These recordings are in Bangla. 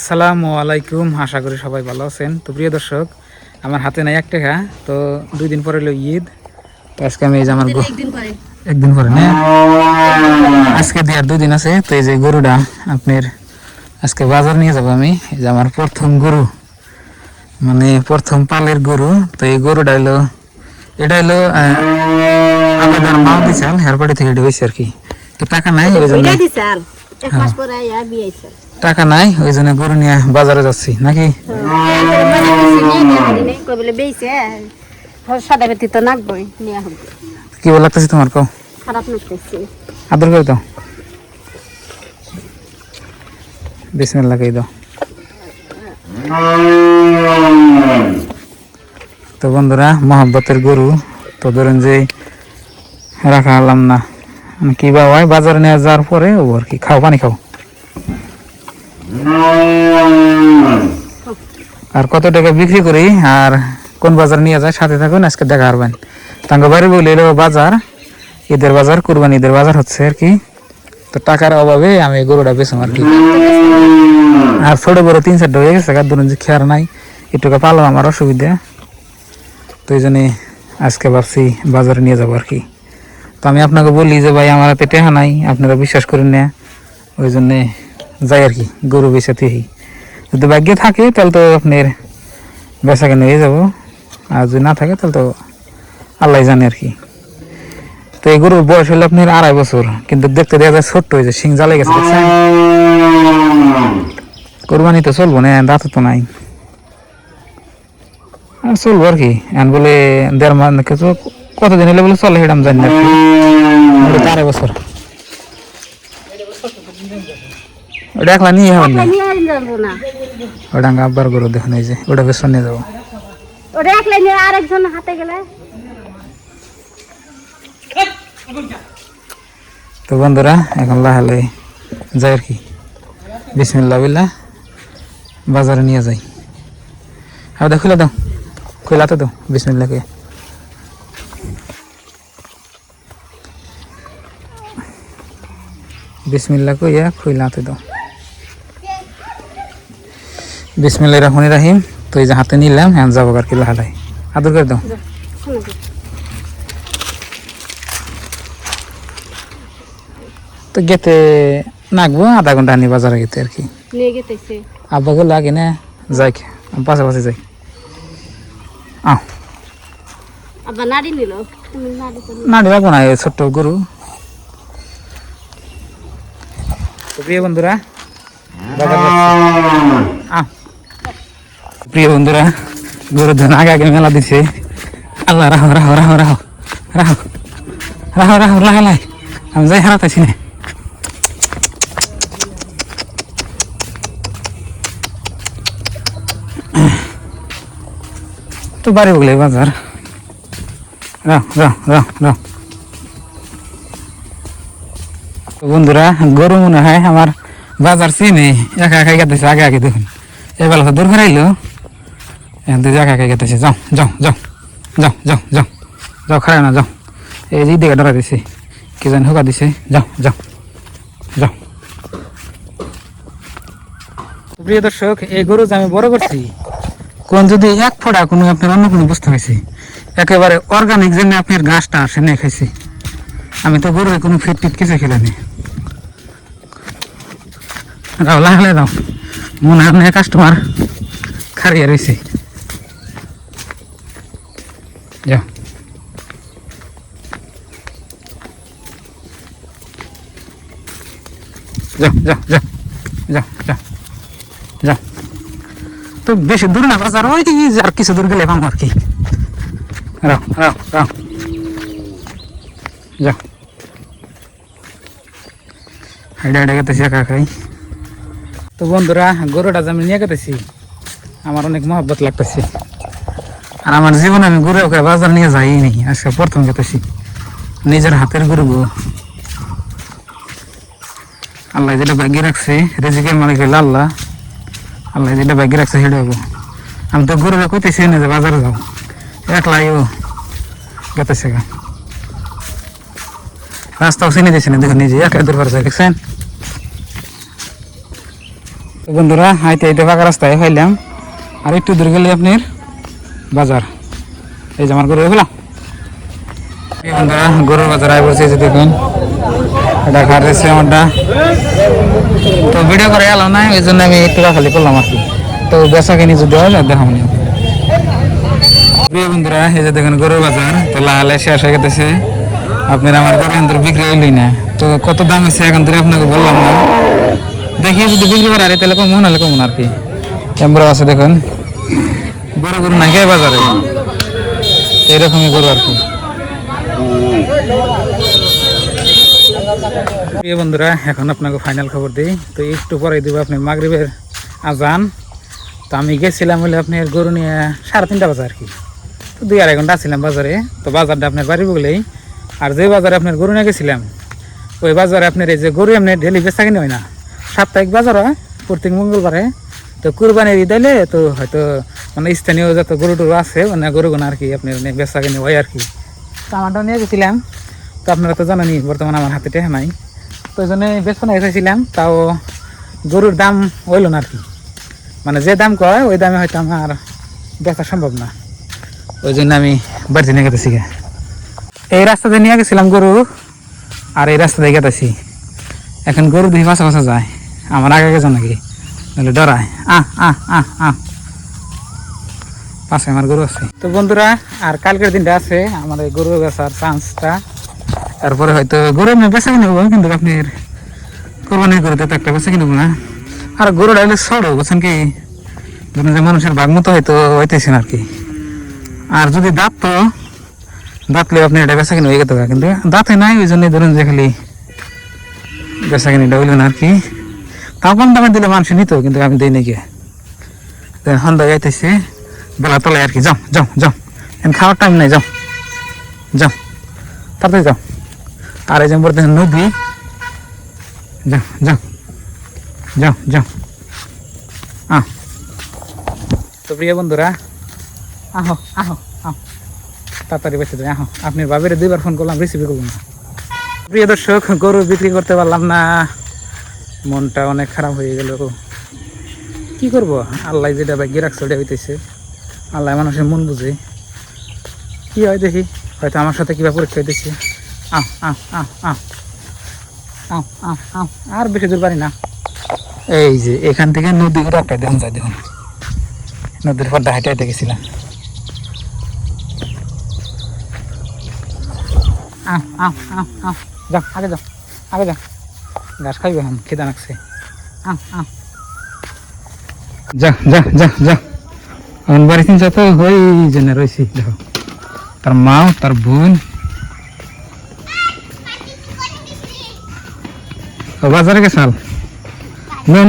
আসসালামু আলাইকুম, আশা করি সবাই ভালো আছেন। তো প্রিয় দর্শক, আমার হাতে নাই 1 টাকা, তো 2 দিন পরে হলো ঈদ। তো আজকে আমি এই যে আমার একদিন পরে না, আজকে দিয়ে আর 2 দিন আছে। তো এই যে গরুটা আপনার আজকে বাজার নিয়ে যাবো আমি। এই যে আমার প্রথম গরু, মানে প্রথম পালের গরু। তো এই গরুটা হলো, এটা হলো আমাদের মাও দিছাল হেরবাড়ি থেকে এটা হয়েছে আর কি। তো টাকা নাই ওই জন্য, টাকা নাই ওই জন্য গরু নিয়ে বাজারে যাচ্ছি নাকি। কি বল লাগতেছে তোমার, কও আদর করে দাও, বিসমিল্লাহ কই দাও। তো বন্ধুরা, মহব্বতের গরু তো ধরেন যে রাখা হলাম না, কি বাবা বাজারে নিয়ে যাওয়ার পরে ও আর কি। খাও, পানি খাও। আর কত টাকা বিক্রি করি আর কোন বাজার নিয়ে যায় সাথে থাকুন, আজকে দেখা হারবেন। তাঙ্গ বাড়ি বলে এলো বাজার, ঈদের বাজার, কুরবানি ঈদের বাজার হচ্ছে আর কি। তো টাকার অভাবে আমি গরুটা বেচলাম আর কি। আর ছোট বড় 3-4টা হয়ে গেছে, ধরুন যে খেয়ার নাই, একটু পালাম আমার অসুবিধা। তো এই জন্যে আজকে ভাবছি বাজারে নিয়ে যাবো আর কি। তো আমি আপনাকে বলি যে ভাই আমার হাতে টাকা নাই, আপনারা বিশ্বাস করেন না, ওই জন্যে যাই আর কি, গরু বেচাতেই। যদি ভাগ্যে থাকে তাহলে তো আপনার বেচা কেন হয়ে যাবো, আর যদি না থাকে তাহলে তো আল্লাহ জানে আর কি। তো এই গরুর বয়স হলো আপনার 2.5 বছর, কিন্তু দেখতে দেখা যায় ছোট্ট হয়েছে, শিং জ্বালে গেছে দেখছেন। কোরবানি তো চলবো না, দাঁত তো নাই, আর চলবো আর কি। এখন বলে 1.5 মাস কিছু কতদিন হলে বলে চলে সেটা আমি জানি না আর কি। 2.5 বছর ওটা একলা নিয়ে হবেন না, ওটা আব্বার গরু দেখুন, এই যে ওটা বেশ নিয়ে যাবো। তো বন্ধুরা, এখন লাহালে যাই আর কি, বিসমিল্লাহ বিল্লাহ বাজারে নিয়ে যাই। আর দাও, খুলে দাও, খুলাতে দাও, বিসমিল্লাহকে। বিসমিল্লাহ কইয়া খুলাতে দাও, বিসমিল্লাহির রহমানির রহিম। তো এই যে হাতে নিলাম, হ্যাঁ যাবো আর কি লাহালাই। আদর করে দাও। তো গেতে নাকবো আধা ঘন্টা আনি বাজারে গেতে আর কি। আব্বাকে লাগে না, যাই পাশাপাশি যাই। নাড়ি লাগবো না, ছোট্ট গরু। প্রিয় বন্ধুরা, প্রিয় বন্ধুরা, গরুর ধান আগে আগে মেলা দিছে। আল্লাহ, রাহো রাহো রাহো রাহো রাহো রাহো রাহো লাগালাই, আমি যাই হারাতেছি না। তো বাড়ি বগলে বাজার, রাও রাও রাও রাও। বন্ধুরা, গরু মনে হয় আমার বাজার চিনে, একা একাই গেতেছে আগে আগে। দেখুন এবেলা তো দূর ফেরাইলো, একা একাই গেতেছে। যাও যাও যাও যাও যাও যাও যাও, খারাপ না, যাও। এই যে দিকে ডরা দিছে, কি জানি হোকা দিছে, যাও যাও যাও। প্রিয় দর্শক, এই গরু যে আমি বড় করছি, কোন যদি 1 ফোঁটা কোনো আপনার অন্য কোনো বস্তু খাইছি, একেবারে অর্গানিক জন্য আপনার ঘাসটা আসে নিয়ে খাইছি। আমি তো গরুর কোনো ফিট টিট কিছু খেলানি। রাও লাগালে দাও, মনে হয় কাস্টমার খারিয়া রয়েছে। যাও যাও যাও যাও যাও যাও যাও। তো বেশি দূর না বাজার, ওই দিকে আর কিছু দূর গেলে পাবো আর কি। রাও রাও রাও, যাও। হাইডা হাইডা গেতেছি একা একাই। তো বন্ধুরা, গরুটা যে আমি নিয়ে গেতেছি, আমার অনেক মহব্বত লাগতেছে। আর আমার জীবনে আমি গরু ওকে বাজার নিয়ে যাইনি, আজকে প্রথম গেতেছি। নিজের হাতের গরু, আল্লাহ যেটা ভাগ্যে রাখছে, রেজিকের মালিক হইল আল্লাহ। আল্লাহ যেটা ভাগ্যে রাখছে সেটা হবো। আমি তো গরুরা কইতেছি না যে বাজারে যাও, একলাইও গেতেছে গা। রাস্তাও চিনে দিয়েছে না, দেখুন নিজে একা দূর করে যায়, দেখছেন। বন্ধুরা হাইতে হাইতে ফাঁকা রাস্তায় খাইলাম, আর একটু দূর গেলে আপনার বাজার। এই যে আমার গরু এগুলা বন্ধুরা গরুর বাজার আয় বলছে, যে দেখুন এটা খাচ্ছে আমারটা। তো ভিডিও করে এলো না, ওই জন্য আমি একটু খালি করলাম আর কি। তো বেচা কিনি যদি হয় দেখাবো না। বন্ধুরা এই যে দেখুন গরুর বাজার তো লালে শেষ হয়ে গেছে। আপনার আমার গরু এখন বিক্রি হইলই না, তো কত দাম হচ্ছে এখন ধরে আপনাকে বললাম না। দেখি যদি বিক্রি করে আর তাহলে কমন হলে কমন আর কি। ক্যামেরা আছে দেখুন, বড় গরু নাই কে বাজারে, এইরকমই গরু আর কি। প্রিয় বন্ধুরা এখন আপনাকে ফাইনাল খবর দিই। তো একটু পরে দিব আপনার মাগরিবের আজান। তো আমি গেছিলাম বলে আপনার গরু নিয়ে 3:30 বাজে আর কি। তো 2-2.5 ঘন্টা ছিলাম বাজারে। তো বাজারটা আপনার বাড়ি বগলেই, আর যে বাজারে আপনার গরু নিয়ে গেছিলাম ওই বাজারে আপনার এই যে গরু এমনি ডেলি বেচা কিনে হয় না, সাপ্তাহিক বাজার হয় প্রত্যেক মঙ্গলবারে। তো কুরবানির ঈদ আইলে তো হয়তো মানে স্থানীয় যত গরু টরু আছে মানে গরুগুলো আর কি আপনার বেচা কিনে হয় আর কি। তো আমারটাও নিয়ে গেছিলাম। তো আপনারা তো জানেনই বর্তমানে আমার হাতে টেহা নাই, তো ওই জন্য বেচপনা এসেছিলাম। তাও গরুর দাম হইল না আর কি, মানে যে দাম কয় ওই দামে হয়তো আমার বেচা সম্ভব না, ওই জন্য আমি বাড়িতে নিয়ে গেতেছি। এই রাস্তাতে নিয়ে গেছিলাম গরু, আর এই রাস্তাতে গেতেছি এখন। গরু দিয়ে পাশা পাশা যায়, আমার আগে গেছে নাকি নাহলে ডরায়। পাশে আমার গরু আছে। তো বন্ধুরা আর কালকের দিনটা আছে আমার এই গরু বেচার চান্সটা। তারপরে হয়তো গরু আমি বেচা কিনে নেবো, কিন্তু আপনার কোরবানির গরুতে তো একটা বেচা কিনে নেবো না। আর গরু ডাইলে ছড়ো বুঝছেন কি, ধরুন যে মানুষের ভাগ মতো হয়তো হইতেছেন আর কি। আর যদি দাঁতলে আপনি এটা বেচা কিনে হয়ে গেত, কিন্তু দাঁতে নাই, ওই জন্যই ধরুন যে খালি বেচা কিনিটা হইল না আর কি। তাও কম দামে দিলে মানুষ নিত, কিন্তু আমি দিই নাকি। সন্ধ্যা যাইতেছে বেলা তলায় আর কি। যাও যাও যাও, এখন খাওয়ার টাইম নাই, যাও যাও তাড়াতাড়ি যাও। আর এই যে বলতেছেন নদী, যাও যাও যাও যাও। তো প্রিয় বন্ধুরা আহো আহো আহো, তাড়াতাড়ি বেঁচে দেয় আহো। আপনার বাবিরে 2বার ফোন করলাম, রিসিভ করবো না। প্রিয় দর্শক গরু বিক্রি করতে পারলাম না, মনটা অনেক খারাপ হয়ে গেল। কি করব, আল্লাহ যেটা ভাগ্যে রাখছে ওটা হইতেছে। আল্লাহ মানুষের মন বুঝে, কি হয় দেখি, হয়তো আমার সাথে কিভাবে পরীক্ষা হইতেছে। আহ আহ আহ আহ আহ আহ আহ আর বেশি দূর পারি না। এই যে এখান থেকে নদী করে একটা দেখুন যায়, দেখুন নদীর পর্দা হাইটে হাইটে গেছিলাম। যাও আগে যাও আগে যাও, ঘাস খাইবে এখন, খিদা লাগছে। যা যা যা যা, এখন বাড়ি চিনছে তো ওই জন্য রয়েছি। দেখো তার মাও তার বোন বাজারে গেছাল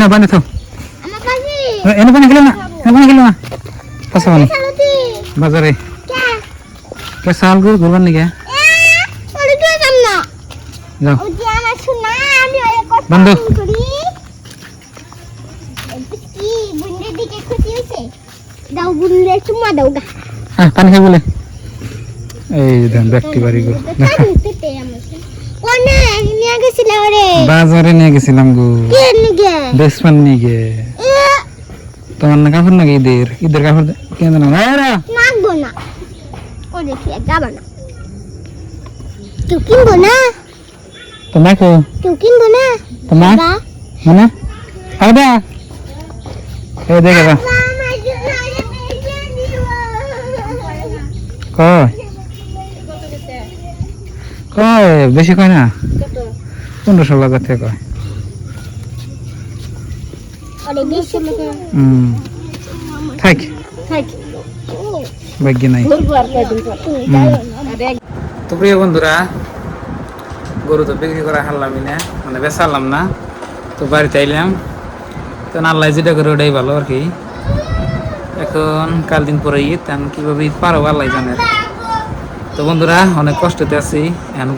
না পানি তো এনে পানি খেলে না, এনে পানি খেলে না, কাঁচা পানি বাজারে কেসাল গো ঘুরবার নিকে। যাও বন্ধু পানি খাই বলে। এই দেন ব্যক্তি বাড়ি গো বাজারে নিয়ে গেছিলাম গো, বেসমান নিয়ে। তোমার না কাপড় নাকি ঈদের কাপড় কেন না? তোমাকে তোমার মানে আদা এই দেখে দাও কয় কয় বেশি কয় না, 15-16 থেকে কয়। থাক ভাগ্য নাই। তো প্রিয় বন্ধুরা গরু তো বিক্রি করা হারলামই না, মানে বেচালাম না। তো বাড়িতে আইলাম, তো আল্লাহ যেটা করে ওটাই ভালো আর কি। এখন কাল দিন পরে ঈদ, এখন কীভাবে ঈদ পারো আল্লাহ জানে। তো বন্ধুরা অনেক কষ্টতে আছি, এখন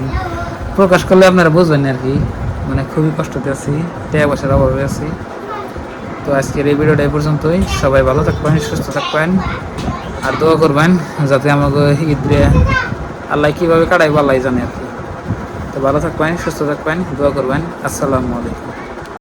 প্রকাশ করলে আপনারা বুঝবেন আর কি, মানে খুবই কষ্টতে আছি, টাকা পয়সার অভাবে আছি। তো আজকের এই ভিডিওটা এই পর্যন্তই। সবাই ভালো থাকবেন, সুস্থ থাকবেন, আর দোয়া করবেন যাতে আমাকে ঈদে আল্লাহ কীভাবে কাটাইবো আল্লাহ জানে আর কি। তো ভালো থাকবেন, সুস্থ থাকবেন, দোয়া করবেন। আসসালামু আলাইকুম।